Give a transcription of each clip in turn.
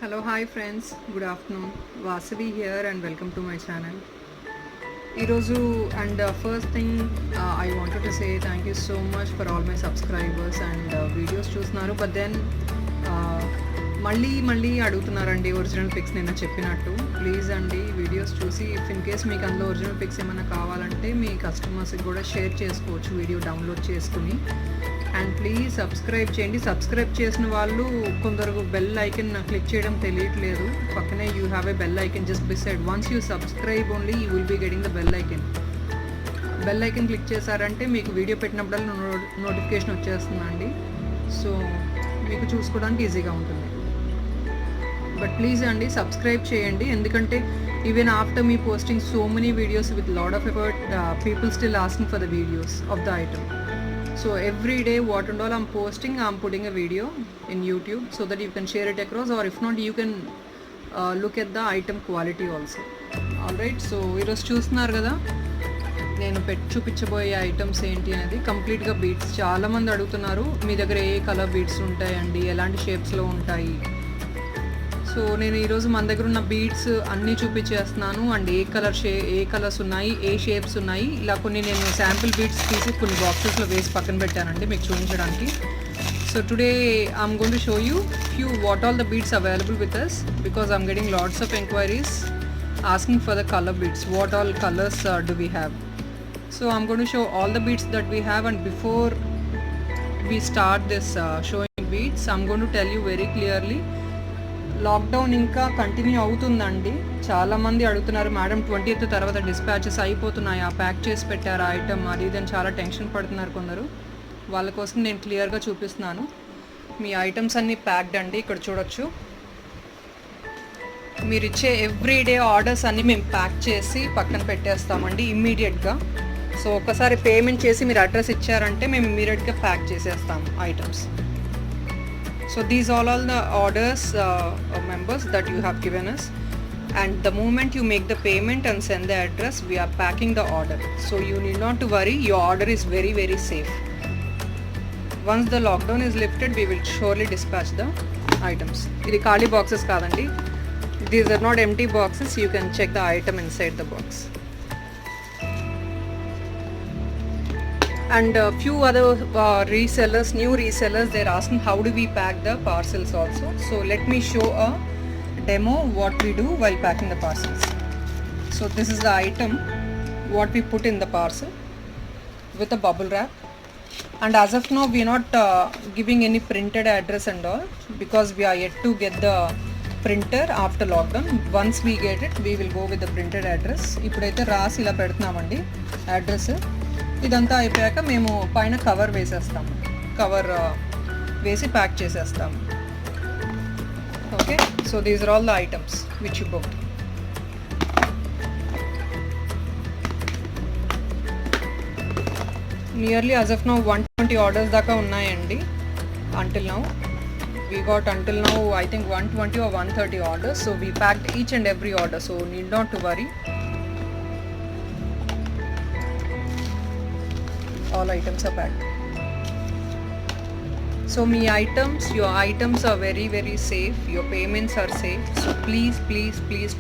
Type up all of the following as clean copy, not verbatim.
Hello, hi friends. Good afternoon. Vasavi here and welcome to my channel. Irozu and first thing I wanted to say thank you so much for all my subscribers and videos చూస్తున్నారు but then మళ్ళీ అడుగుతున్నారండి original pics నిన్న చెప్పినట్టు please అండి videos చూసి if in case మీకు అందులో original pics ఏమైనా కావాలంటే మీ కస్టమర్స్కి కూడా షేర్ చేసుకోవచ్చు వీడియో డౌన్లోడ్ చేసుకుని అండ్ ప్లీజ్ సబ్స్క్రైబ్ చేయండి. సబ్స్క్రైబ్ చేసిన వాళ్ళు కొందరు బెల్ ఐకన్ క్లిక్ చేయడం తెలియట్లేదు. పక్కనే you have a bell icon just beside. Once you subscribe only you will be getting the bell icon. Bell icon click చేశారంటే మీకు వీడియో పెట్టినప్పుడల్లా నోటిఫికేషన్ వచ్చేస్తుందండి. సో మీకు చూసుకోవడానికి ఈజీగా ఉంటుంది. బట్ ప్లీజ్ అండి సబ్స్క్రైబ్ చేయండి, ఎందుకంటే even after me posting so many videos with lot of effort people still asking for the videos of the item. So every day what and all I'm posting, I'm putting a video in YouTube so that you can share it across, or if not you can look at the item quality also. Alright, so ఈరోజు చూస్తున్నారు కదా నేను చూపించబోయే items ఏంటి అనేది కంప్లీట్గా beads. చాలామంది అడుగుతున్నారు మీ దగ్గర ఏ కలర్ బీడ్స్ ఉంటాయండి, ఎలాంటి షేప్స్లో ఉంటాయి. సో నేను ఈరోజు మన దగ్గర ఉన్న బీడ్స్ అన్నీ చూపించేస్తున్నాను అండ్ ఏ కలర్స్ ఉన్నాయి, ఏ షేప్స్ ఉన్నాయి. ఇలా కొన్ని నేను శాంపుల్ బీడ్స్ తీసి కొన్ని బాక్సెస్లో వేసి పక్కన పెట్టానండి మీకు చూపించడానికి. So today I'm going to show you what all the beads available with us, because I'm getting lots of enquiries asking for the color beads, what all colors do we have. So I'm going to show all the beads that we have, and before we start this showing beads, I'm going to tell you very clearly, lockdown ఇంకా continue అవుతుందండి. చాలామంది అడుగుతున్నారు madam 20th తర్వాత dispatches అయిపోతున్నాయి, pack చేసి పెట్టారు ఆ item అది ఇదని చాలా టెన్షన్ పడుతున్నారు కొందరు. వాళ్ళ కోసం నేను క్లియర్గా చూపిస్తున్నాను. మీ ఐటమ్స్ అన్నీ ప్యాక్డ్ అండి, ఇక్కడ చూడొచ్చు. మీరు ఇచ్చే ఎవ్రీడే ఆర్డర్స్ అన్నీ మేము ప్యాక్ చేసి పక్కన పెట్టేస్తామండి ఇమ్మీడియట్గా. సో ఒకసారి పేమెంట్ చేసి మీరు అడ్రస్ ఇచ్చారంటే మేము ఇమ్మీడియట్గా ప్యాక్ చేసేస్తాము items. So these all the orders members that you have given us, and the moment you make the payment and send the address, we are packing the order. So you need not to worry, your order is very very safe. Once the lockdown is lifted, we will surely dispatch the items. Idi khali boxes kadandi, these are not empty boxes. You can check the item inside the box. And a few other resellers, new resellers, they're asking how do we pack the parcels also. So let me show a demo what we do while packing the parcels. So this is the item what we put in the parcel with a bubble wrap, and as of now we are not giving any printed address and all, because we are yet to get the printer after lockdown. Once we get it, we will go with the printed address. ఇప్పుడైతే రాసి ఇలా పెడుతున్నామండి address. ఇదంతా అయిపోయాక మేము పైన cover వేసేస్తాము, cover వేసి pack చేసేస్తాము. Okay, so these are all the items which you booked. Nearly as of now 120 orders దాకా ఉన్నాయండి. Until now we got until now I think 120 or 130 orders. So we packed each and every order, so need not to worry. All items are packed. So your items are very very safe, your payments are safe, so please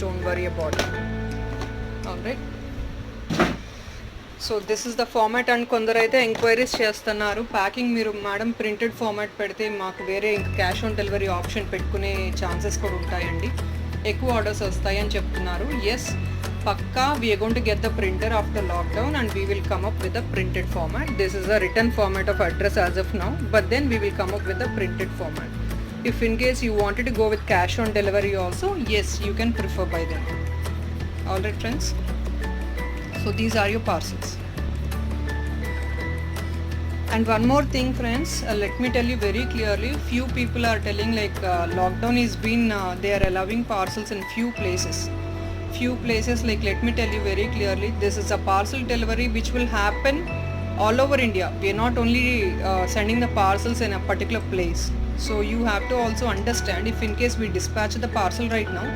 don't worry about it. Alright, so this is the format. And కొందరైతే enquiries చేస్తున్నారు, packing మీరు madam printed format పెడితే మాకు వేరే ఇంకా cash on delivery option పెట్టుకునే chances కూడా ఉంటాయండి, ఎక్కువ ఆర్డర్స్ వస్తాయి అని చెప్తున్నారు. ఎస్, పక్కా we are going to get the printer after lockdown and we will come up with a printed format. This is a written format of address as of now, but then we will come up with a printed format. If in case you wanted to go with cash on delivery also, yes, you can prefer by then. Alright friends, so these are your parcels. And one more thing friends, let me tell you very clearly, few people are telling like lockdown is been they are allowing parcels in few places, like let me tell you very clearly, this is a parcel delivery which will happen all over India. We are not only sending the parcels in a particular place. So you have to also understand, if in case we dispatch the parcel right now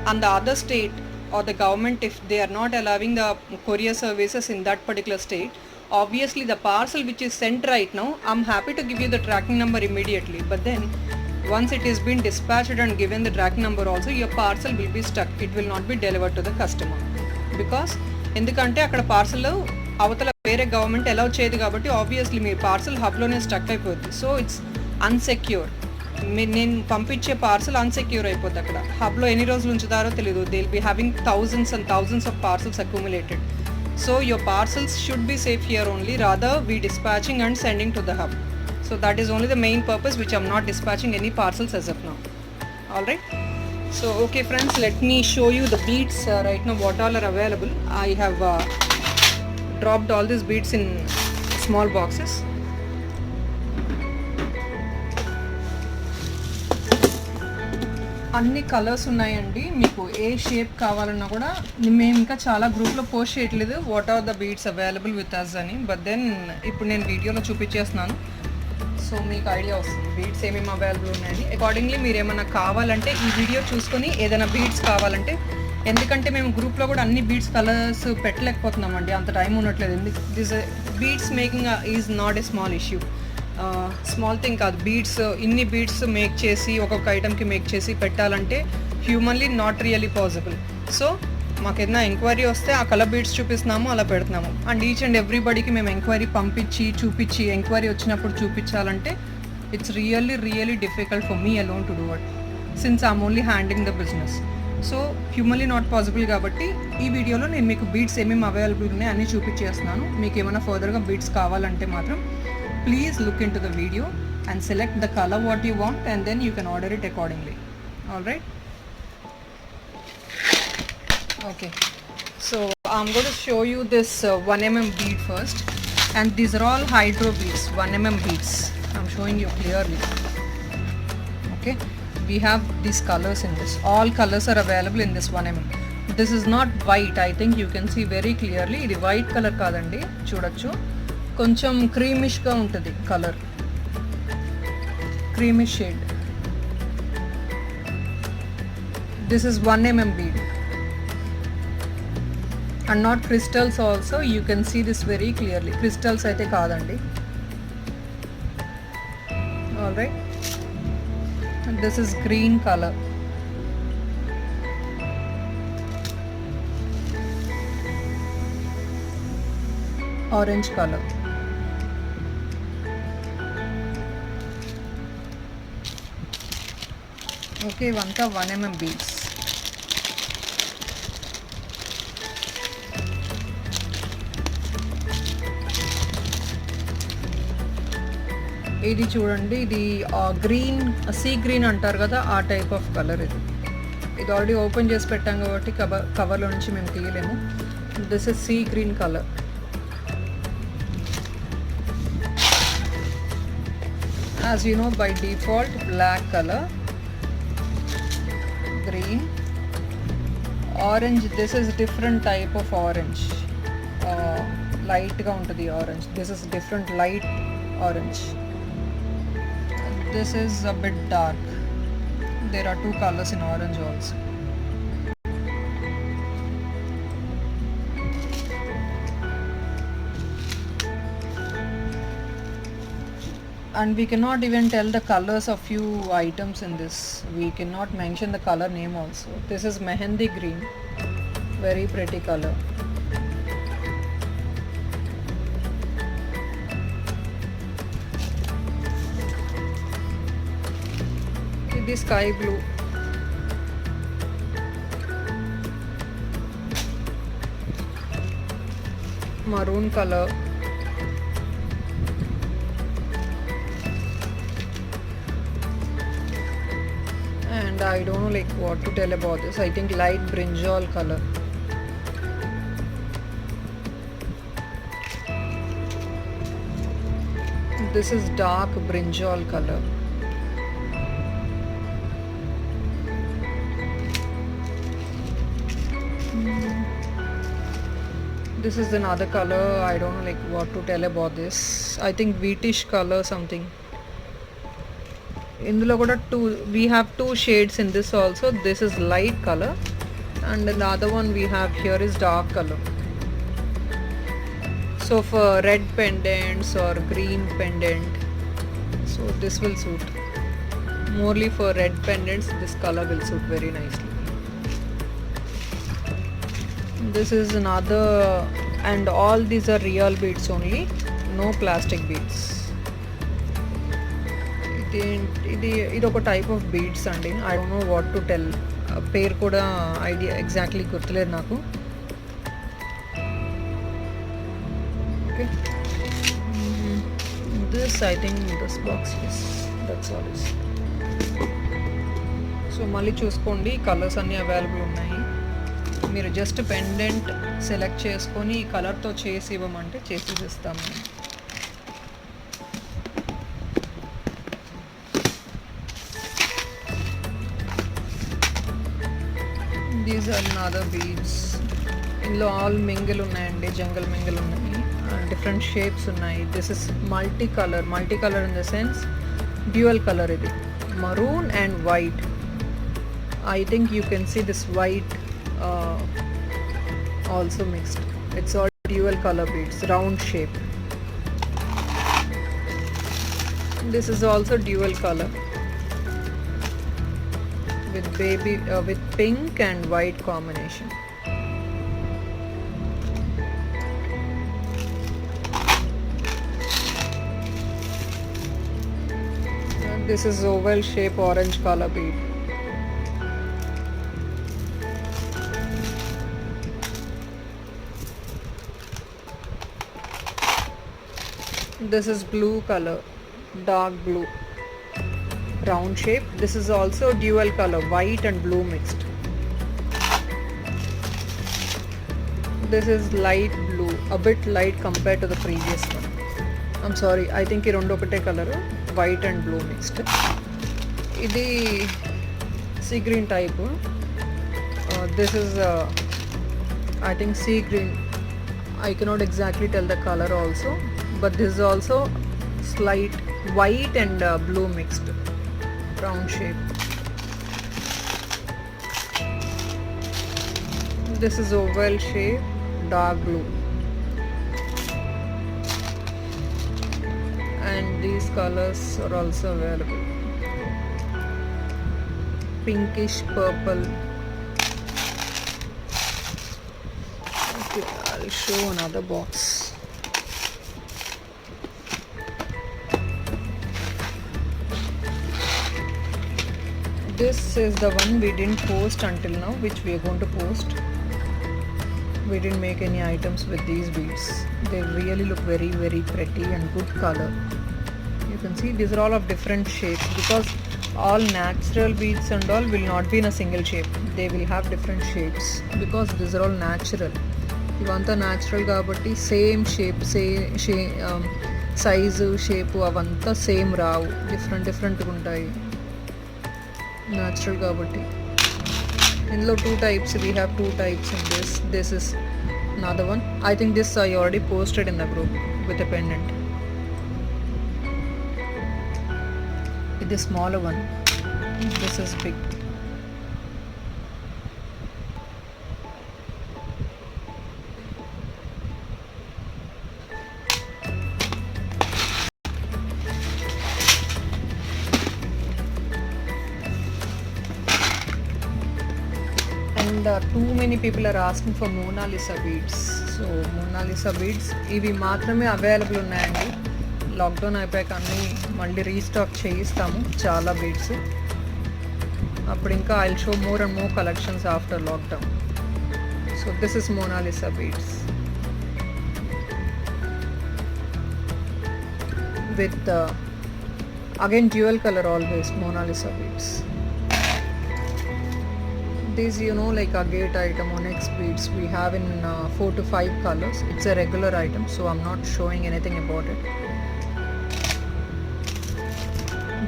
and the other state or the government, if they are not allowing the courier services in that particular state, obviously the parcel which is sent right now, I'm happy to give you the tracking number immediately, but then once it is been dispatched and given the tracking number also, your parcel will be stuck. It will not be delivered to the customer. Because ఎందుకంటే అక్కడ parcel అవతల వేరే government allow చేయదు కాబట్టి obviously మీ parcel హబ్లోనే stuck అయిపోద్ది. So it's unsecure. నేను పంపించే parcel unsecure అయిపోద్ది అక్కడ. హబ్లో ఎన్ని రోజులు ఉంచుతారో తెలియదు. They will be having thousands and thousands of parcels accumulated. So your parcels should be safe here only, rather we dispatching and sending to the hub. So that is only the main purpose which I'm not dispatching any parcels as of now. Alright. So okay friends, let me show you the beads right now what all are available. I have dropped all these beads in small boxes. అన్ని colours ఉన్నాయండి. మీకు ఏ shape కావాలన్నా కూడా మేము ఇంకా చాలా గ్రూప్లో post చేయట్లేదు what are the beads available with us అని. బట్ దెన్ ఇప్పుడు నేను వీడియోలో చూపించేస్తున్నాను. సో మీకు ఐడియా వస్తుంది బీడ్స్ ఏమేమి అవైలబుల్ ఉన్నాయని. అకార్డింగ్లీ మీరు ఏమైనా కావాలంటే ఈ వీడియో చూసుకొని ఏదైనా బీడ్స్ కావాలంటే, ఎందుకంటే మేము గ్రూప్లో కూడా అన్ని బీడ్స్ కలర్స్ పెట్టలేకపోతున్నామండి, అంత టైం ఉండట్లేదు. This beads making is not a small issue. Small thing కాదు. బీడ్స్ ఇన్ని బీడ్స్ మేక్ చేసి ఒక్కొక్క ఐటమ్కి మేక్ చేసి పెట్టాలంటే humanly not really possible. So మాకు ఏదైనా ఎంక్వైరీ వస్తే ఆ కలర్ బీడ్స్ చూపిస్తున్నాము, అలా పెడుతున్నాము. అండ్ ఈచ్ అండ్ ఎవ్రీబడికి మేము ఎంక్వైరీ పంపించి చూపించి ఎంక్వైరీ వచ్చినప్పుడు చూపించాలంటే it's really difficult for me alone to do it since I'm only handling the business. So humanly not possible కాబట్టి ఈ వీడియోలో నేను మీకు బీడ్స్ ఏమేమి అవైలబుల్ ఉన్నాయి అన్నీ చూపించేస్తున్నాను. మీకు ఏమైనా ఫర్దర్గా బీడ్స్ కావాలంటే మాత్రం please look into the video and select the color what you want, and then you can order it accordingly. All right. Okay, so I'm going to show you this 1mm bead first, and these are all hydro beads, 1mm beads. I'm showing you clearly. Okay, we have these colors in this. All colors are available in this 1mm. This is not white. I think you can see very clearly. ఇది white color కాదండి, చూడొచ్చు. కొంచెం క్రీమిష్గా ఉంటుంది colour, creamish shade. This is 1mm bead and not crystals also. You can see this very clearly. Crystals అయితే కాదండి. Alright, and this is green color. Orange color. Okay, ఇవంతా 1mm beads. ఇది చూడండి, ఇది గ్రీన్, సీ గ్రీన్ అంటారు కదా, ఆ type of colour ఇది. ఇది ఆల్రెడీ ఓపెన్ చేసి పెట్టాం కాబట్టి కవర్లో నుంచి మేము తీయలేము. This is sea green colour. As you know, by default black color, green, orange. This is different type of orange. Light ga untadi orange. This is different light orange. This is a bit dark. There are two colors in orange also. And we cannot even tell the colors of few items in this. We cannot mention the color name also. This is mehendi green, very pretty color. This sky blue. Maroon color. And I don't know like what to tell about this. I think light brinjal color. This is dark brinjal color. This is another color. I don't know like what to tell about this. I think wheatish color something. ఇందులో కూడా we have two shades in this also. This is light color and the other one we have here is dark color. So for red pendants or green pendant, so this will suit. Morely for red pendants, this color will suit very nicely. This is another, and all these are real beads only, no plastic beads. ఇది ఒక type of beads అండి. I don't know what to tell, పేరు కూడా idea exactly గుర్తులేదు నాకు. Okay, this I think this box, yes that's all is. So మళ్ళీ చూసుకోండి, colours అన్నీ అవైలబుల్ ఉన్నాయి. మీరు జస్ట్ పెండెంట్ సెలెక్ట్ చేసుకొని ఈ కలర్తో చేసి ఇవ్వమంటే చేసి ఇస్తాము. These are other beads. ఇందులో ఆల్ మింగిల్ ఉన్నాయండి, జంగల్ మింగిల్ ఉన్నాయి, డిఫరెంట్ షేప్స్ ఉన్నాయి. This is multi colour in the sense dual colour. ఇది maroon and white. I think you can see this white also mixed. It's all dual color beads, round shape. This is also dual color with with pink and white combination. This is oval shape orange color bead. This is blue color, dark blue, round shape. This is also dual color, white and blue mixed. This is light blue, a bit light compared to the previous one. I'm sorry, I think ఈ రెండు ఒకటే color, white and blue mixed. ఇది sea green type. This is I think sea green. I cannot exactly tell the color also. But this is also slight white and blue mixed, round shape. This is oval shape, dark blue, and these colors are also available. Pinkish purple. Okay, I'll show another box. This is the one we didn't post until now, which we are going to post. We didn't make any items with these beads. They really look very, very pretty and good color. You can see these are all of different shapes, because all natural beads and all will not be in a single shape. They will have different shapes because these are all natural. Ivanta natural kabatti same shape, size, shape avanta same raavu, different untayi. Natural kabatti. ఇందులో two types, we have two types in this is another one. I think this I already posted in the group with a pendant. This smaller one, this is big. Too many people are asking for Mona Lisa beads. So Mona Lisa beads ఇవి మాత్రమే available ఉన్నాయండి. Lockdown అయిపోయాక అన్నీ మళ్ళీ restock చేయిస్తాము చాలా beads. అప్పుడు ఇంకా I will show more and more collections after lockdown. So this is Mona Lisa beads with again dual color always Mona Lisa beads. These, you know, like agate item, onyx beads we have in 4 to 5 colors. It's a regular item, so I'm not showing anything about it.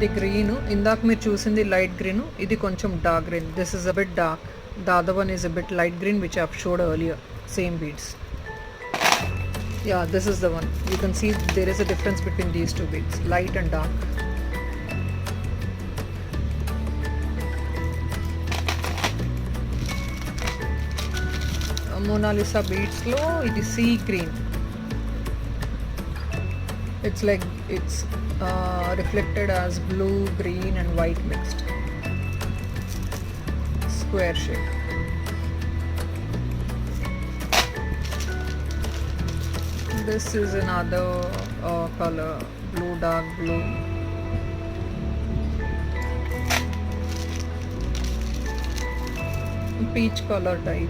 The green, indak meer chusindi light green, idi koncham dark green. This is a bit dark. The other one is a bit light green, which I've showed earlier. Same beads. Yeah, this is the one. You can see there is a difference between these two beads, light and dark. Mona Lisa beads lo idi sea green. It's like it's reflected as blue, green and white mixed. Square shape. This is another color, blue, dark blue. Peach color type.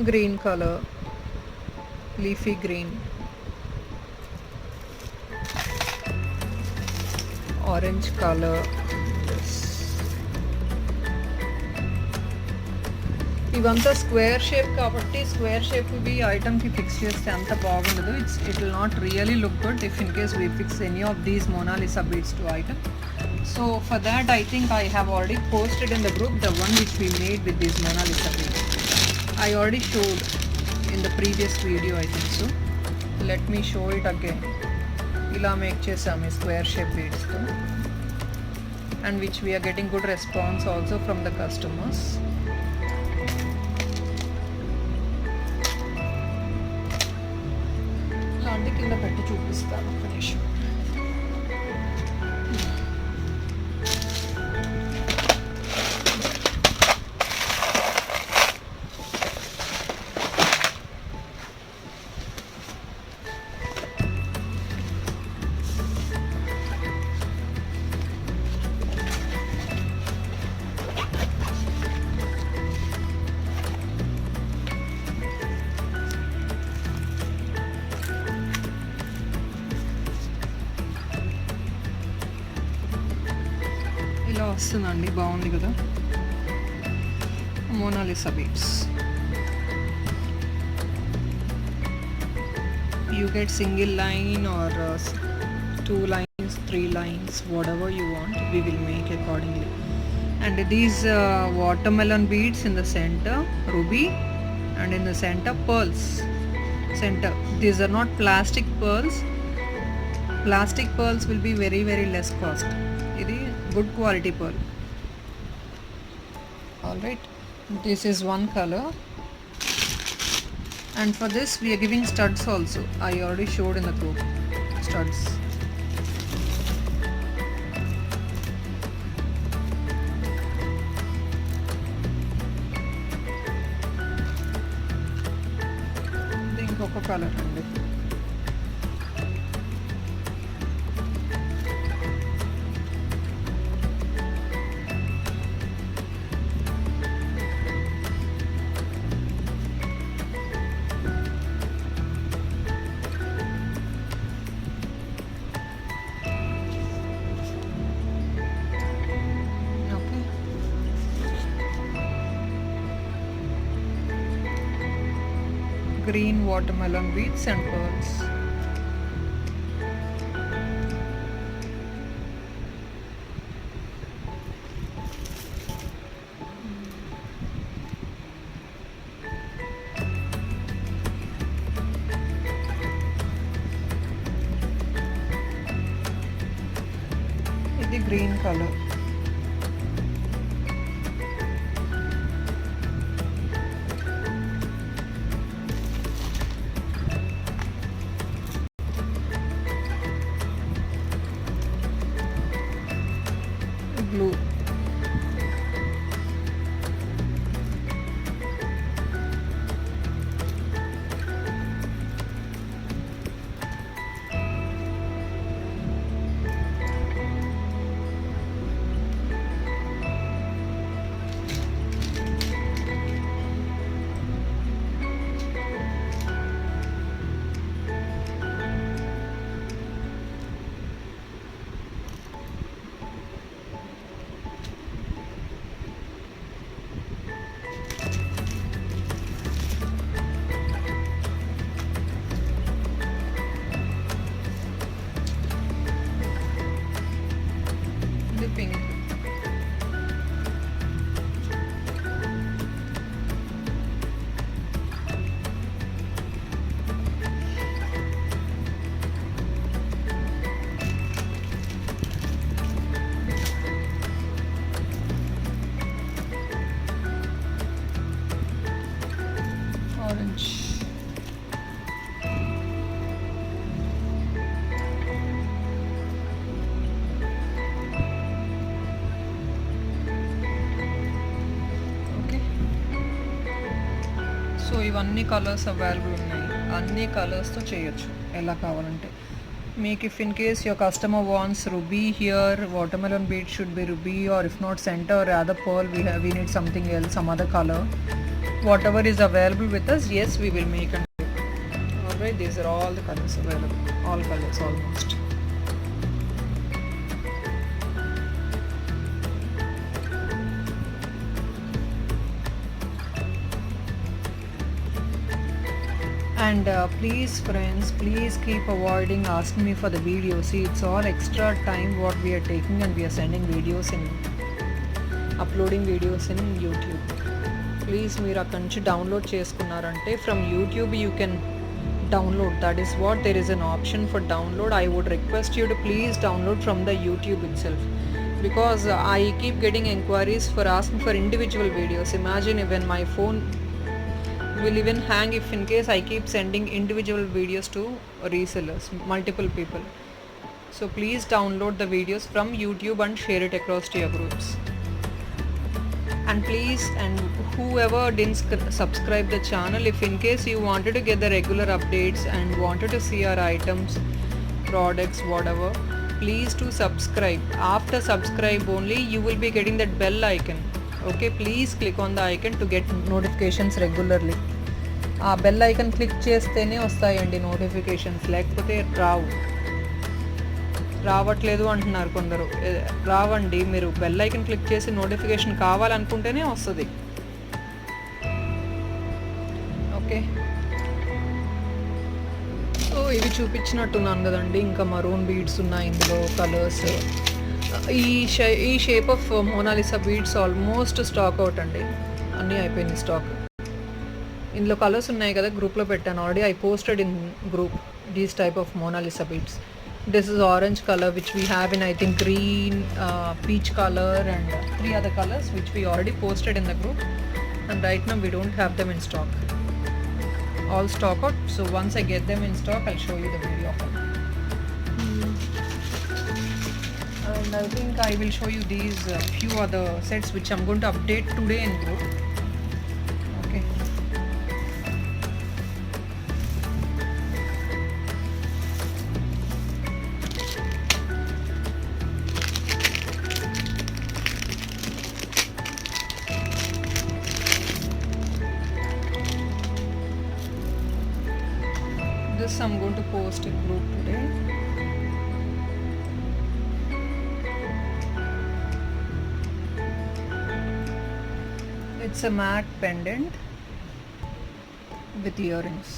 Green color, leafy green. Orange color. ఇవంతా square shape కాబట్టి square shape బి ఐటమ్కి fix చేస్తే అంత బాగుండదు. It will not really look good if in case we fix any of these Mona Lisa beads to item. So for that I think I have already posted in the group the one which we made with these Mona Lisa beads. I already showed in the previous video I think so. Let me show it again. ఇలా make చేసాము square shape బీడ్స్తో and which we are getting good response also from the customers. లాంటి కింద పెట్టి చూపిస్తాను ఒక నిమిషం. ఇలా వస్తుందండి, బాగుంది కదా Mona Lisa beads. You get single line or 2 lines, 3 lines, whatever you want, we will make accordingly. And these watermelon beads in the center, ruby, and in the center pearls. Center. These are not plastic pearls. Plastic pearls will be very very less cost. It is good quality pearl. All right. This is one color. And for this we are giving studs also. I already showed in the group studs. ఇంకొక colour అండి. Green watermelon beads and pearls. This green color. Blue. ఇవన్నీ colours available ఉన్నాయి, అన్ని కలర్స్తో చేయొచ్చు ఎలా కావాలంటే మీకు. If in case your customer wants ruby here, watermelon bead should be ruby, or if not center or rather pearl, we need something else, some other color, whatever is available with us, yes, we will make and do. Alright, these are all the colors available, all colors almost. And please friends, please keep avoiding asking me for the video. See, it's all extra time what we are taking, and we are sending videos in, uploading videos in YouTube. Please మీరు అక్కడి నుంచి download చేసుకున్నారంటే from YouTube you can download. That is what, there is an option for download. I would request you to please download from the YouTube itself, because I keep getting inquiries for asking for individual videos. Imagine when my phone will even hang if in case I keep sending individual videos to resellers, multiple people. So please download the videos from YouTube and share it across to your groups. And please, and whoever didn't subscribe the channel, if in case you wanted to get the regular updates and wanted to see our items, products, whatever, please do subscribe. After subscribe only you will be getting that bell icon. Okay, please click on the icon to get notifications regularly. ఆ bell icon click చేస్తేనే వస్తాయండి notifications, లేకపోతే రావట్లేదు అంటున్నారు కొందరు. రావండి, మీరు bell icon click చేసి నోటిఫికేషన్ కావాలనుకుంటేనే వస్తుంది. ఓకే, సో ఇవి చూపించినట్టున్నాను కదండి. ఇంకా మరూన్ బీడ్స్ ఉన్నాయి ఇందులో కలర్స్. ఈ shape of Mona Lisa beads almost stock out అండి, అన్నీ అయిపోయింది స్టాక్. ఇందులో కలర్స్ ఉన్నాయి కదా, గ్రూప్లో పెట్టాను already. I posted in group these type of Mona Lisa beads. This is orange color which we have in, I think, green, peach color, and 3 other colors which we already posted in the group, and right now we don't have them in stock, all stock out. So once I get them in stock I'll show you the video of them. And I think I will show you these few other sets which I'm going to update today in group. Okay, this I'm going to post in group today. It's a matte pendant with earrings.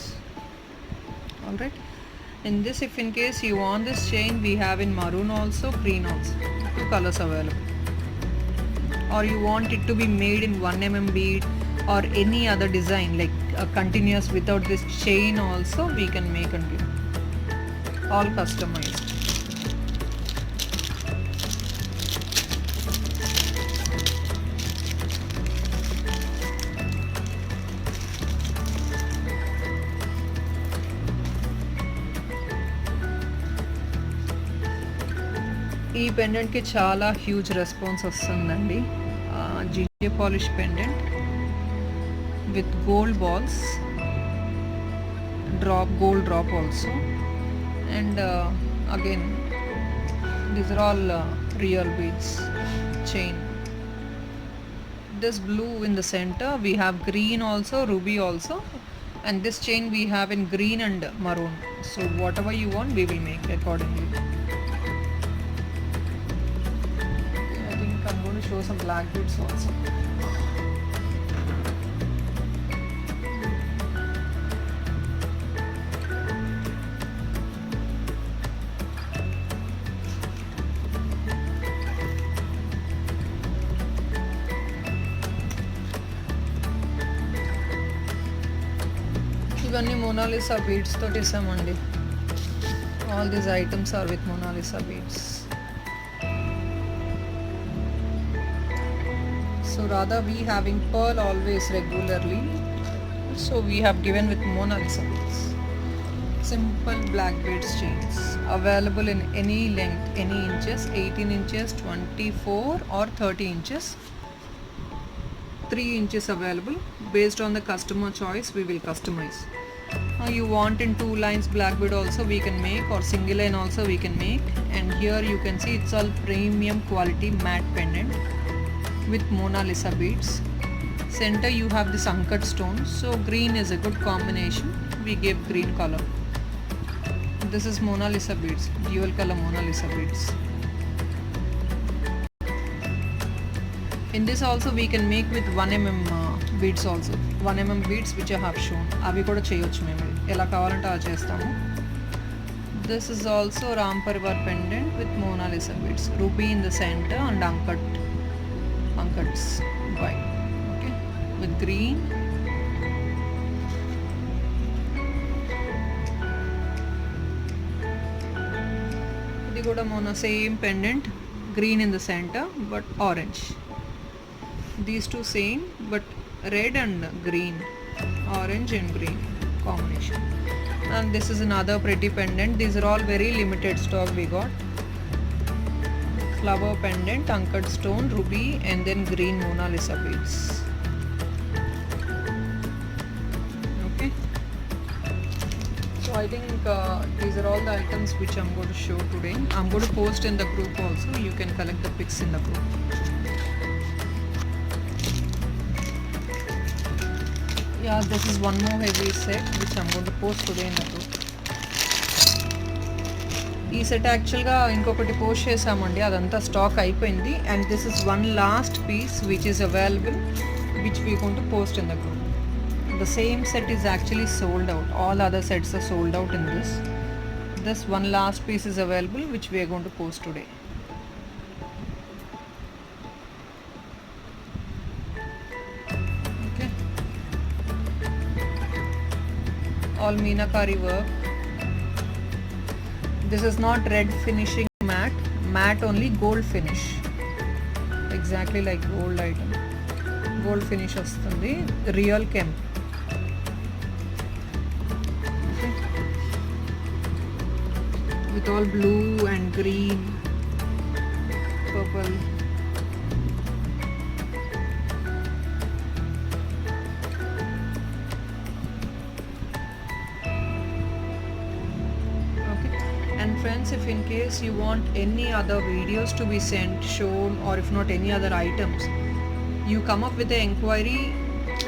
Alright, in this, if in case you want this chain, we have in maroon also, green also, 2 colors available. Or you want it to be made in 1mm bead or any other design like continuous without this chain also, we can make and give, all customized. ఈ పెండెంట్కి చాలా huge response వస్తుందండి. జింజే polish pendant with gold balls, gold drop also, and again these are all real beads chain. This blue in the center, we have green also, ruby also, and this chain we have in green and maroon. So whatever you want we will make accordingly. I think I'm going to show some black beads also. ఇవన్నీ Mona Lisa beads తోటి ఇస్తామండి. All these items are with Mona Lisa beads. So rather we having pearl always regularly, so we have given with Mona-Lisa beads. Simple black beads chains available in any length, any inches, 18 inches, 24 or 30 inches. 3 inches available. Based on the customer choice, we will customize. You want in 2 lines black bead also we can make, or single line also we can make. And here you can see it's all premium quality matte pendant with Mona Lisa beads. Center you have this uncut stone, so green is a good combination. We gave green color. This is Mona Lisa beads, dual color Mona Lisa beads. In this also we can make with 1 mm beads also. 1 mm beads which I have shown. అవి కూడా చేయొచ్చు మేము ఎలా కావాలంటే అలా చేస్తాము. This is also Ram Parivar pendant with Mona Lisa beads. Ruby in the center and uncut's white. Okay, with green. ఇది కూడా Mona same pendant, green in the center but orange. These two same but red and green, orange and green combination. And this is another pretty pendant. These are all very limited stock we got. Flower pendant, uncut stone, ruby, and then green Mona Lisa beads. Okay, so I think these are all the items which I'm going to show today. I'm going to post in the group also. You can collect the pics in the group. Yeah, this is one more heavy set which I'm going to post today in the group. ఈ set యాక్చువల్గా ఇంకొకటి post చేసామండి, అదంతా stock అయిపోయింది. And this is one last piece which is available which we going to post in the group. The same set is actually sold out. All other sets are sold out in this. This one last piece is available which we are going to post today. All meenakari work. This is not red finishing matte only gold finish, exactly like gold item. Gold finish vastundi, real chem. Okay. With all blue and green, purple. And friends, if in case you want any other videos to be sent, shown, or if not any other items, you come up with an inquiry,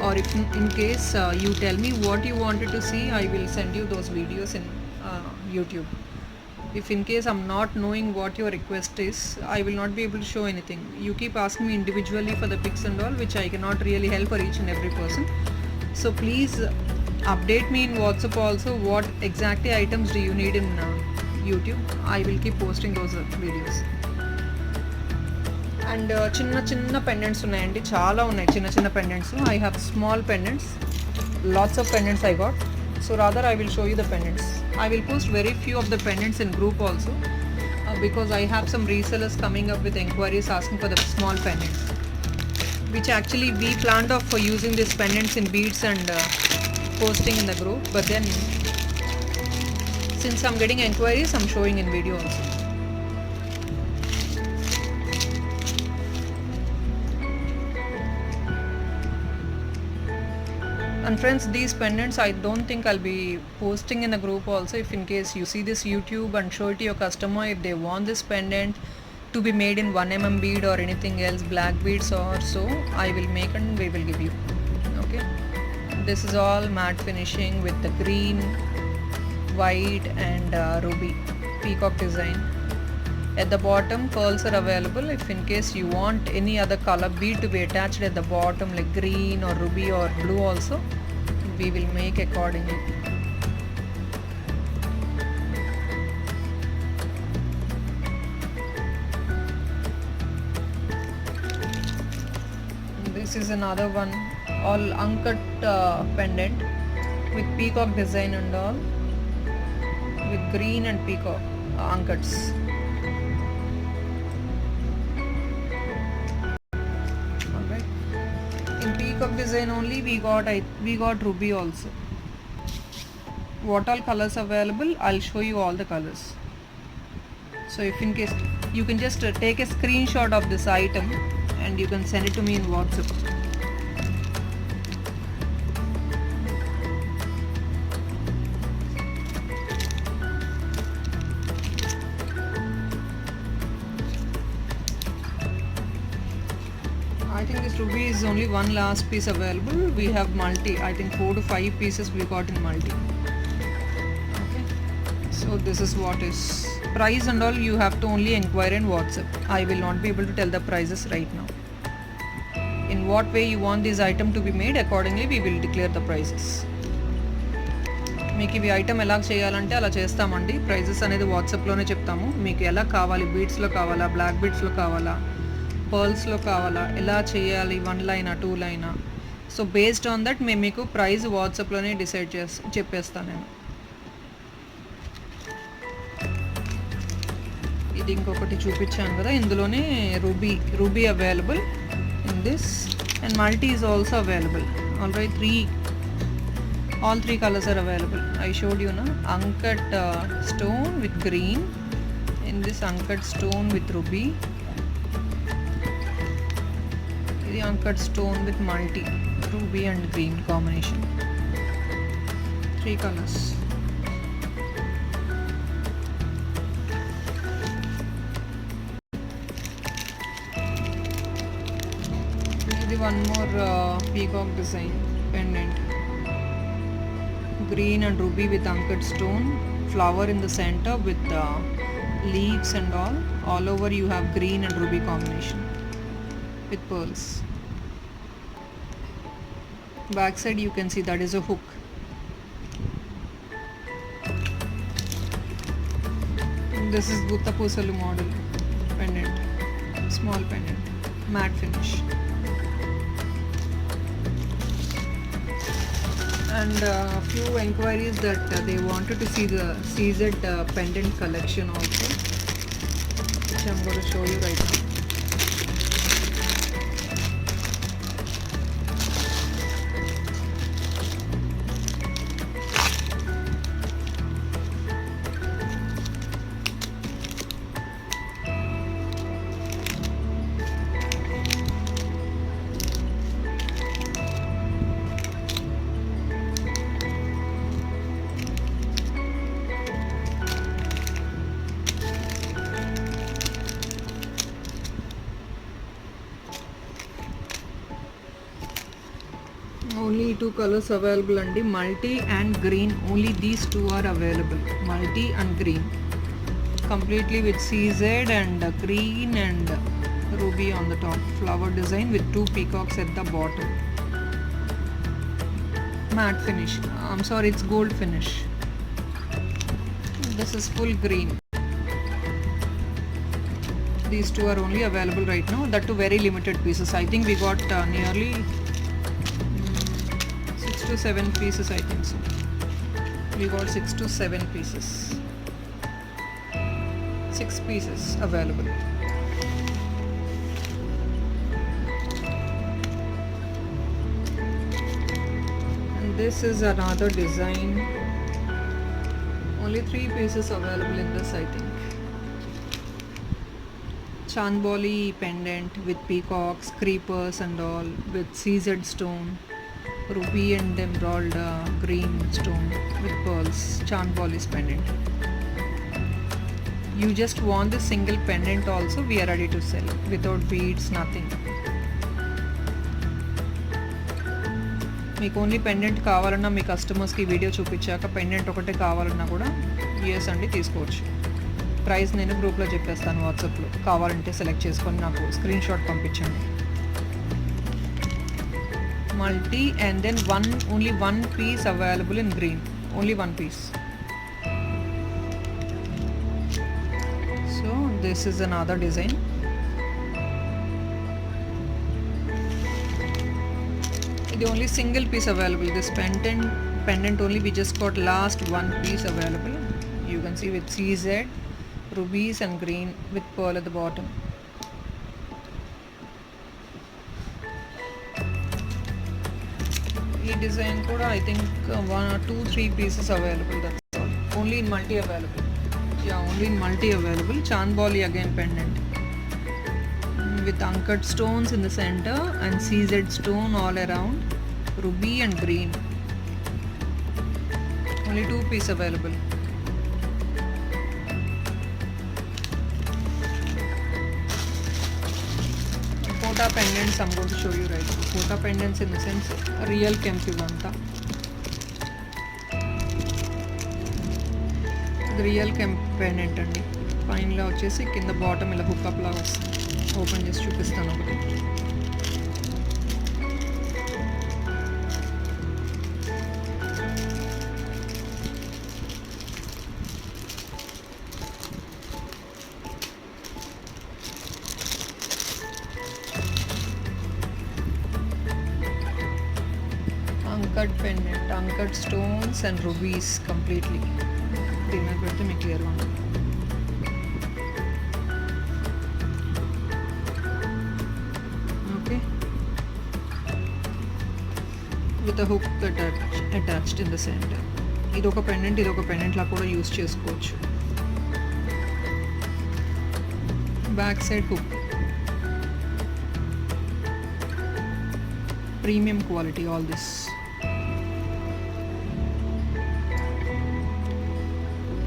or if in case you tell me what you wanted to see, I will send you those videos in YouTube. If in case I'm not knowing what your request is, I will not be able to show anything. You keep asking me individually for the pics and all, which I cannot really help for each and every person. So please update me in WhatsApp also, what exactly items do you need in YouTube. I will keep posting those videos. And చిన్న pendants ఉన్నాయండి, చాలా ఉన్నాయి చిన్న pendants. I have small pendants, lots of pendants I got. So rather I will show you the pendants. I will post very few of the pendants in group also, because I have some resellers coming up with inquiries asking for the small pendants, which actually we planned off for using these pendants in beads and posting in the group, but then since I'm getting inquiries, I'm showing in video also. And friends, these pendants I don't think I'll be posting in a group also. If in case you see this YouTube and show it to your customer, if they want this pendant to be made in 1 mm bead or anything else, black beads or so, I will make and we will give you. Okay, this is all matte finishing with the green, white and ruby peacock design. At the bottom pearls are available. If in case you want any other color bead to be attached at the bottom like green or ruby or blue also, we will make accordingly. This is another one, all uncut pendant with peacock design and all, with green and peacock uncuts. Alright, in peacock design only we got ruby also. What all colors available, I'll show you all the colors. So if in case you can just take a screenshot of this item and you can send it to me in WhatsApp. think this ruby is only one last piece available. We have multi, I think 4 to 5 pieces we got in multi. Okay, so this is what is price and all. You have to only inquire in WhatsApp. I will not be able to tell the prices right now. In what way you want this item to be made, accordingly we will declare the prices. మీకు ఇవి item ఎలా చేయాలంటే అలా చేస్తామండి. Prices అనేది వాట్సాప్లోనే చెప్తాము. మీకు ఎలా కావాలి, బీడ్స్లో కావాలా, బ్లాక్ బీడ్స్లో కావాలా, పర్ల్స్లో కావాలా, ఎలా చేయాలి, 1 లైనా 2 లైనా. సో బేస్డ్ ఆన్ దట్ మేము మీకు ప్రైస్ వాట్సాప్లోనే డిసైడ్ చెప్పేస్తాను నేను. ఇది ఇంకొకటి చూపించాను కదా, ఇందులోనే ruby available in this and multi is also available. Alright, all 3 colors are available. I showed you na uncut stone with green, in this uncut stone with ruby, the uncut stone with multi, ruby and green combination. 3 colors. This one more peacock design pendant. Green and ruby with uncut stone, flower in the center with leaves and all over you have green and ruby combination with pearls. Back side you can see that is a hook. This is Gutta Pusalu model pendant, small pendant, matte finish. And a few enquiries that they wanted to see the CZ pendant collection also, which I'm going to show you right now. Only 2 colors available and multi and green, only these 2 are available, multi and green, completely with CZ and green and ruby on the top, flower design with 2 peacocks at the bottom, matte finish, I'm sorry, it's gold finish. This is full green. These 2 are only available right now, that too very limited pieces. I think we got nearly 6 to 7 pieces, I think so. We got 6 to 7 pieces. 6 pieces available. And this is another design. Only 3 pieces available in this, I think. Chandboli pendant with peacocks, creepers and all, with CZ stone, ruby and emerald green stone with pearls, Chandboli's pendant. You just want this single pendant also, we are ready to sell without beads, nothing. మీకు only pendant కావాలన్నా మీ కస్టమర్స్కి video చూపించాక pendant ఒకటే కావాలన్నా కూడా US అండి తీసుకోవచ్చు. Price నేను గ్రూప్లో చెప్పేస్తాను వాట్సాప్లో, కావాలంటే సెలెక్ట్ చేసుకొని నాకు స్క్రీన్ షాట్ పంపించండి. Multi and then only one piece available in green, only 1 piece. So this is another design. The only single piece available, this pendant only we just got last 1 piece available. You can see with CZ, rubies and green with pearl at the bottom. ఈ design కూడా I think 1 or 2, 3 pieces available, that's all. Only in multi available. Yeah, only in multi available. Chandboli again pendant with uncut stones in the center and CZ stone all around, ruby and green. Only 2 pieces available. Phota pendants I'm going to show you right now. Phota pendants in the sense real kemp ivanta. The real kemp pendant andi. Fine la vachesi kinda bottom ila hook up la vastundi. Open chesi chupistanu okati. Uncut pendant, uncut stones and rubies completely. Dinner పెడితే మీకు క్లియర్గా ఉంటుంది. Okay, with a hook attached in the centre. ఇది ఒక pendant లా కూడా use చేసుకోవచ్చు. Back side hook, premium quality all this.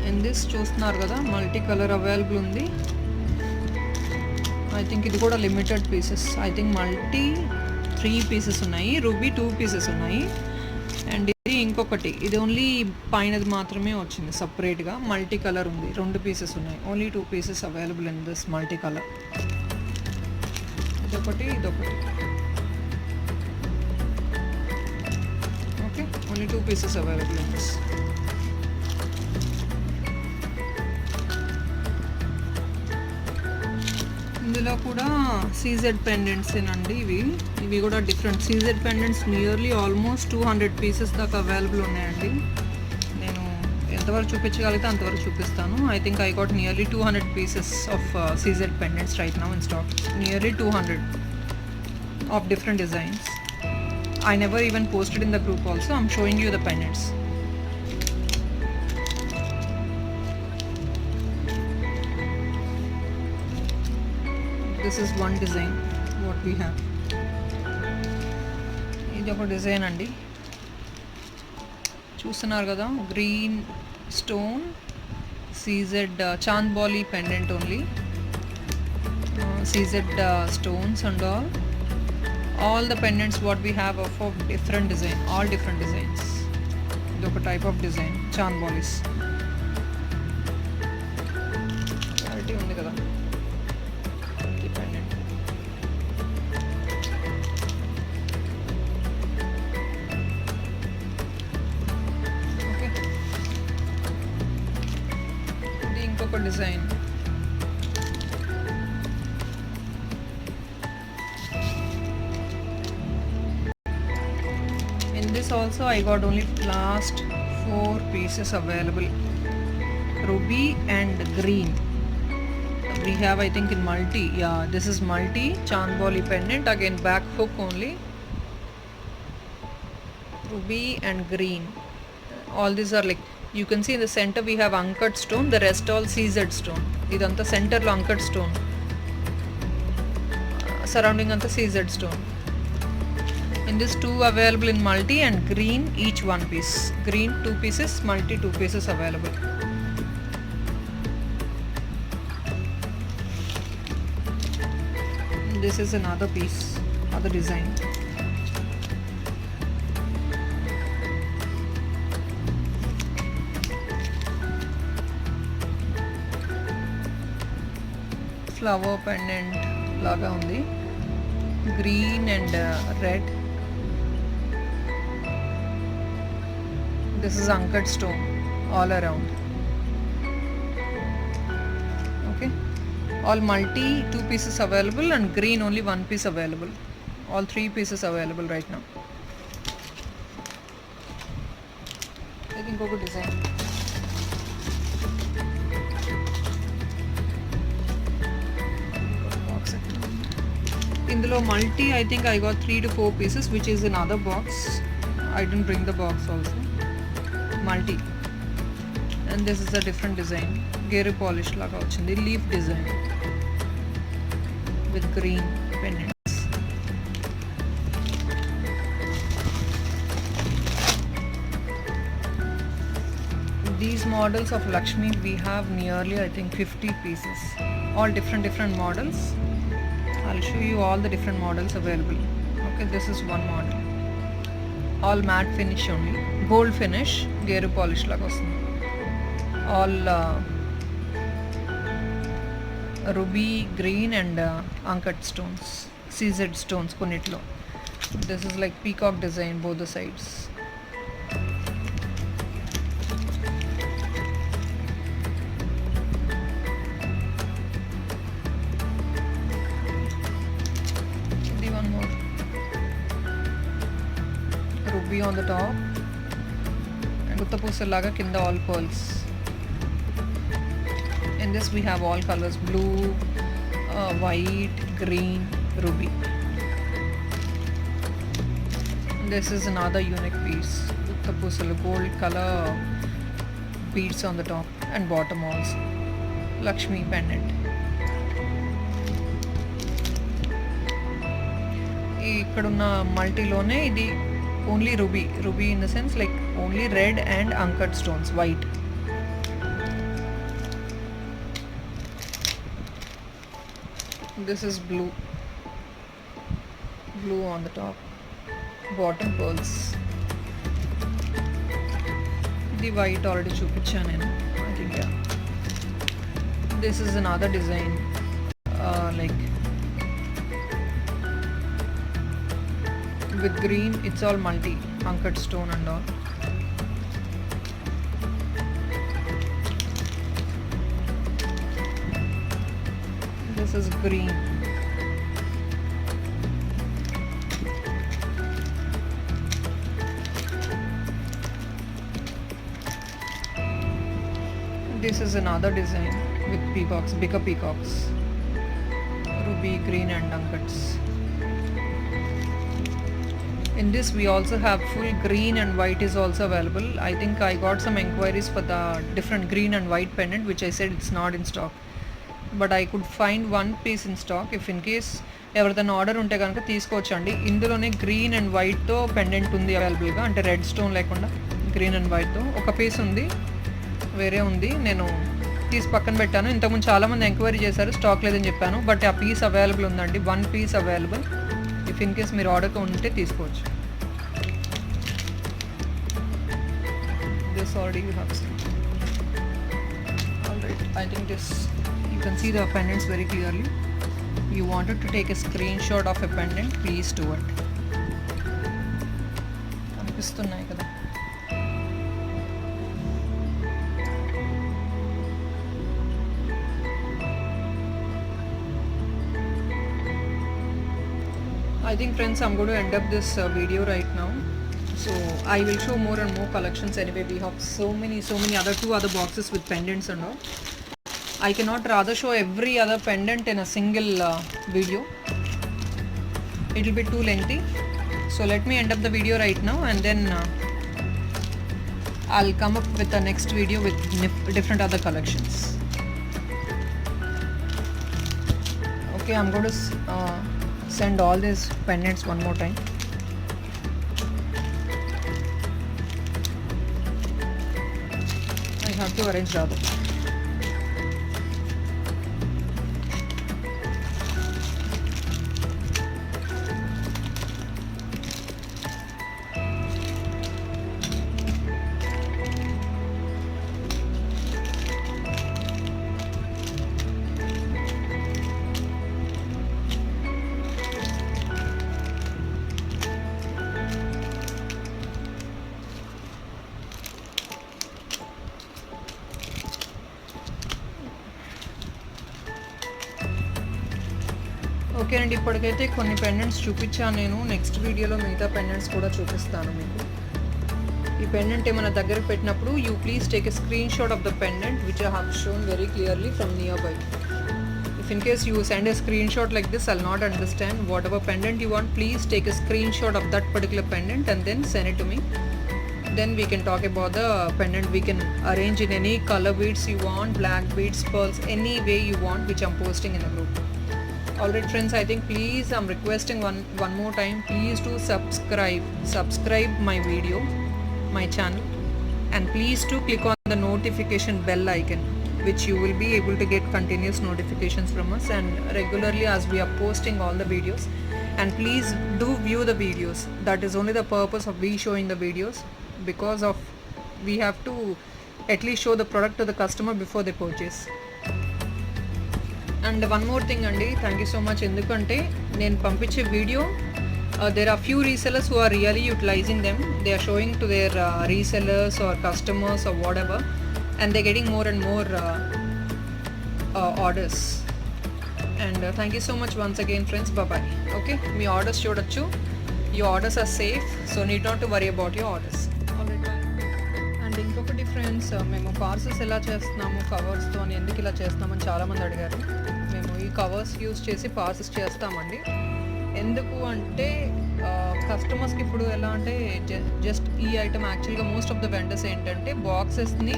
In this చూస్తున్నారు కదా, మల్టీ కలర్ అవైలబుల్ ఉంది. ఐ థింక్ ఇది కూడా limited pieces. I think multi 3 pieces ఉన్నాయి, రూబీ 2 పీసెస్ ఉన్నాయి, అండ్ ఇది ఇంకొకటి, ఇది ఓన్లీ పైనది మాత్రమే వచ్చింది సపరేట్గా. మల్టీ కలర్ ఉంది, 2 పీసెస్ ఉన్నాయి. Only 2 pieces available in this multi colour. ఇదొకటి. Okay, only 2 pieces available in this. ఇందులో కూడా సీజెడ్ పెండెంట్స్ ఏనండి. ఇవి కూడా different CZ pendants. Nearly almost 200 pieces దాకా అవైలబుల్ ఉన్నాయండి. నేను ఎంతవరకు చూపించగలిగితే అంతవరకు చూపిస్తాను. I think I got nearly 200 pieces of CZ pendants right now in stock. Nearly 200 of different designs. I never even posted in the group also. I'm showing you the pendants. This is one design what we have. ఇది ఒక design అండి, చూస్తున్నారు కదా. Green stone CZ chandbali pendant only. CZ stones and all the pendants what we have are of different design, all different designs. ఇది ఒక type of design chandbalis. Quality ఉంది కదా ఈ పెండెంట్. ఓకే, ఇది ఇంకొక design. This also I got only last 4 pieces available. Ruby and green we have, I think in multi. Yeah, this is multi Chandbali pendant, again back hook only. Ruby and green, all these are like, you can see in the center we have uncut stone, the rest all CZ stone. Idantha center lo uncut stone, surrounding anta CZ stone. In this 2 available in multi and green, each 1 piece. Green 2 pieces, multi 2 pieces available. This is another piece, other design. Flower pendant laga undi, green and red. This is uncut stone all around. Okay, all multi 2 pieces available and green only 1 piece available. All 3 pieces available right now. I think go design. Indulo multi, I think I got 3 to 4 pieces, which is in other box. I didn't bring the box also. Multi, and this is a different design, gere polish laga vachindi, leaf design with green pendants. These models of Lakshmi we have nearly, I think 50 pieces, all different models I'll show you all the different models available. Okay, this is one model. All matte finish only. Gold finish, gear polish laga vastundi. All ruby green and uncut stones, CZ stones konitlo. This is like peacock design both the sides. The one more ruby on the top and guttapusa laga kinda all pearls. In this we have all colors, blue, white, green, ruby. This is another unique piece, guttapusalu gold color beads on the top and bottom also, Lakshmi pendant. ikkadunna multi lone idi only ruby in the sense like only red and uncut stones, white. This is blue on the top, bottom pearls. The white already chupicha nenu, I think. Yeah, this is another design, like with green. It's all multi uncut stone and all. This is green. This is another design with peacocks, bigger peacocks, ruby green and uncuts. In this we also have full green and white is also available. I think I got some inquiries for the different green and white pendant, which I said it's not in stock, but I could find one piece in stock. If in case ఎవరిదైనా order ఉంటే కనుక తీసుకోవచ్చండి. ఇందులోనే green and వైట్తో pendant ఉంది అవైలబుల్గా, అంటే red stone లేకుండా green and వైట్తో ఒక పీస్ ఉంది, వేరే ఉంది. నేను తీసి పక్కన పెట్టాను. ఇంతకుముందు చాలామంది ఎంక్వైరీ చేశారు, స్టాక్ లేదని చెప్పాను, బట్ ఆ పీస్ అవైలబుల్ ఉందండి. One piece available. If in case మీరు ఆర్డర్ ఉంటే తీసుకోవచ్చు. This already you have seen. Alright, I think this you can see the pendants very clearly. You wanted to take a screenshot of a pendant, please do it. కనిపిస్తున్నాయి కదా. I think friends, I'm going to end up this video right now. So I will show more and more collections. Anyway, we have so many two other boxes with pendants and all. I cannot rather show every other pendant in a single video. It will be too lengthy. So let me end up the video right now, and then I'll come up with the next video with different other collections. Okay, I'm going to send all these pendants one more time. I have to arrange rather. Okay అండి, ఇప్పటికైతే కొన్ని pendants చూపించాను నేను. Next వీడియోలో మిగతా pendants కూడా చూపిస్తాను మీకు. ఈ పెండెంట్ ఏమైనా దగ్గర పెట్టినప్పుడు you please take a screen shot of the pendant which I have shown very clearly from near by. If in case you send a screenshot like this, I'll not understand. Whatever pendant you want, please take a screenshot of that particular pendant and then send it to me. Then we can talk about the pendant. We can arrange in any color beads you want, black beads, pearls, any way you want, which I'm posting in a group. Alright friends, I think please I'm requesting one more time, please do subscribe my video, my channel, and please do click on the notification bell icon which you will be able to get continuous notifications from us and regularly as we are posting all the videos. And please do view the videos. That is only the purpose of we showing the videos, because of we have to at least show the product to the customer before they purchase. And one more thing అండి, thank you so much. ఎందుకంటే నేను పంపించే video there are few resellers who are really utilizing them. They are showing to their resellers or customers or whatever, and they're getting more and more orders. And thank you so much once again friends. Bye bye. Okay, me orders చూడొచ్చు. your orders are safe, so need not to worry about your orders. And ఇంకొకటి friends, మేము parcels ఎలా చేస్తున్నాము కవర్స్తో అని ఎందుకు ఇలా చేస్తున్నామని చాలామంది అడిగారు. మేము ఈ కవర్స్ యూస్ చేసి పార్సల్స్ చేస్తామండి. ఎందుకు అంటే కస్టమర్స్కి ఇప్పుడు ఎలా అంటే జస్ట్ ఈ ఐటమ్ యాక్చువల్గా మోస్ట్ ఆఫ్ ద వెండర్స్ ఏంటంటే బాక్సెస్ని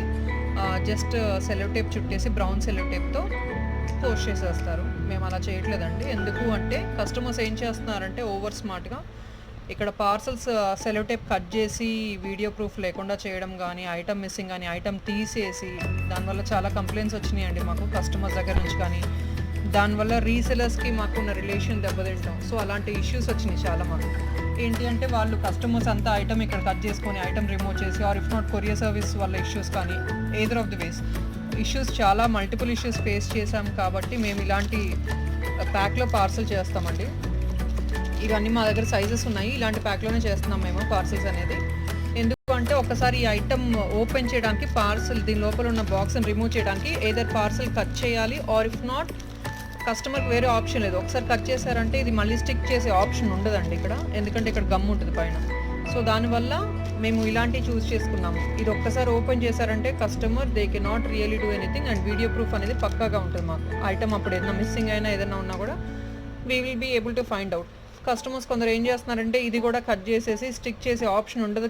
జస్ట్ సెలో టేప్ చుట్టేసి బ్రౌన్ సెలో టేప్తో పోస్ట్ చేసేస్తారు. మేము అలా చేయట్లేదండి. ఎందుకు అంటే కస్టమర్స్ ఏం చేస్తున్నారంటే ఓవర్ స్మార్ట్గా ఇక్కడ పార్సల్స్ సెలో టేప్ కట్ చేసి వీడియో ప్రూఫ్ లేకుండా చేయడం కానీ, ఐటమ్ మిస్సింగ్ కానీ, ఐటమ్ తీసేసి దానివల్ల చాలా కంప్లైంట్స్ వచ్చినాయండి మాకు కస్టమర్స్ దగ్గర నుంచి. కానీ దానివల్ల రీసెలర్స్కి మాకున్న రిలేషన్ దెబ్బతింటాం. సో అలాంటి ఇష్యూస్ వచ్చినాయి చాలా మాకు. ఏంటి అంటే వాళ్ళు కస్టమర్స్ అంతా ఐటమ్ ఇక్కడ కట్ చేసుకొని ఐటమ్ రిమూవ్ చేసి, or if not courier service వల్ల ఇష్యూస్ కానీ, either of the ways issues, చాలా మల్టిపుల్ ఇష్యూస్ ఫేస్ చేసాం. కాబట్టి మేము ఇలాంటి ప్యాక్లో పార్సల్ చేస్తామండి. ఇవన్నీ మా దగ్గర సైజెస్ ఉన్నాయి. ఇలాంటి ప్యాక్లోనే చేస్తున్నాం మేము పార్సల్స్ అనేది. ఎందుకు అంటే ఒకసారి ఈ ఐటమ్ ఓపెన్ చేయడానికి, పార్సల్ దీని లోపల ఉన్న బాక్స్ని రిమూవ్ చేయడానికి ఏదర్ పార్సల్ కట్ చేయాలి, ఆర్ ఇఫ్ నాట్ కస్టమర్కి వేరే ఆప్షన్ లేదు. ఒకసారి కట్ చేశారంటే ఇది మళ్ళీ స్టిక్ చేసే ఆప్షన్ ఉండదండి ఇక్కడ, ఎందుకంటే ఇక్కడ గమ్ ఉంటుంది పైన. సో దానివల్ల మేము ఇలాంటివి చూస్ చేసుకున్నాము. ఇది ఒక్కసారి ఓపెన్ చేశారంటే customer they can not really do anything, and video proof అనేది పక్కాగా ఉంటుంది మాకు. ఐటమ్ అప్పుడు ఏదైనా మిస్సింగ్ అయినా ఏదైనా ఉన్నా కూడా we will be able to find out. Customers కొందరు ఏం చేస్తున్నారంటే ఇది కూడా కట్ చేసేసి స్టిక్ చేసే ఆప్షన్ ఉండదు.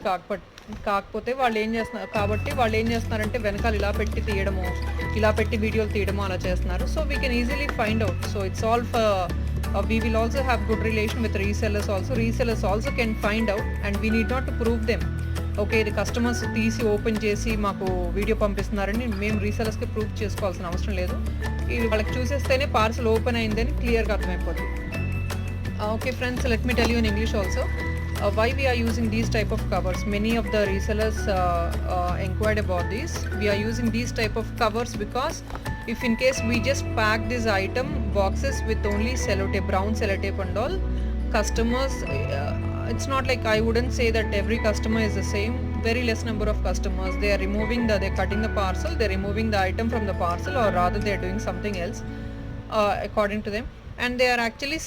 కాకపోతే వాళ్ళు ఏం చేస్తున్నారంటే వెనకాల ఇలా పెట్టి తీయడము, ఇలా పెట్టి వీడియోలు తీయడము అలా చేస్తున్నారు. So we can easily find out. So it's all we will also have good relation with resellers also. Resellers also can find out and we need not to prove them. Okay, ఇది customers తీసి open చేసి మాకు video పంపిస్తున్నారని మేము రీసెలర్స్కి proof చేసుకోవాల్సిన అవసరం లేదు. ఇది వాళ్ళకి చూసేస్తేనే పార్సల్ ఓపెన్ అయిందని క్లియర్గా అర్థమైపోతుంది. Okay friends, let me tell you in English also why we are using these type of covers. Many of the resellers inquired about this. We are using these type of covers because if in case we just pack this item boxes with only sellotape, brown sellotape and all, customers it's not like, I wouldn't say that every customer is the same. Very less number of customers, they are they're cutting the parcel, they're removing the item from the parcel, or rather they're doing something else according to them, and they are actually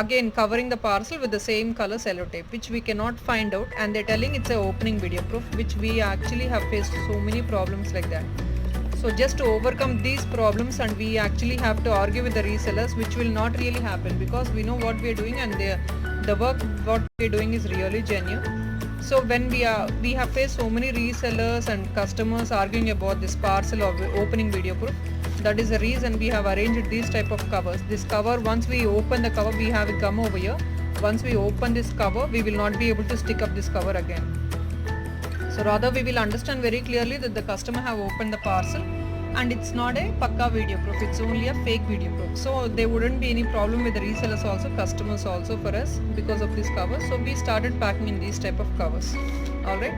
again covering the parcel with the same color sellotape, which we cannot find out, and they're telling it's a opening video proof, which we actually have faced so many problems like that. So just to overcome these problems, and we actually have to argue with the resellers, which will not really happen because we know what we are doing, and the work what we are doing is really genuine. So when we have faced so many resellers and customers arguing about this parcel or opening video proof, that is the reason we have arranged these type of covers. This cover, once we open the cover, we have it gum over here. Once we open this cover, we will not be able to stick up this cover again. So rather we will understand very clearly that the customer have opened the parcel and it's not a pakka video proof, it's only a fake video proof. So there wouldn't be any problem with the resellers also, customers also for us because of this cover. So we started packing in these type of covers. Alright.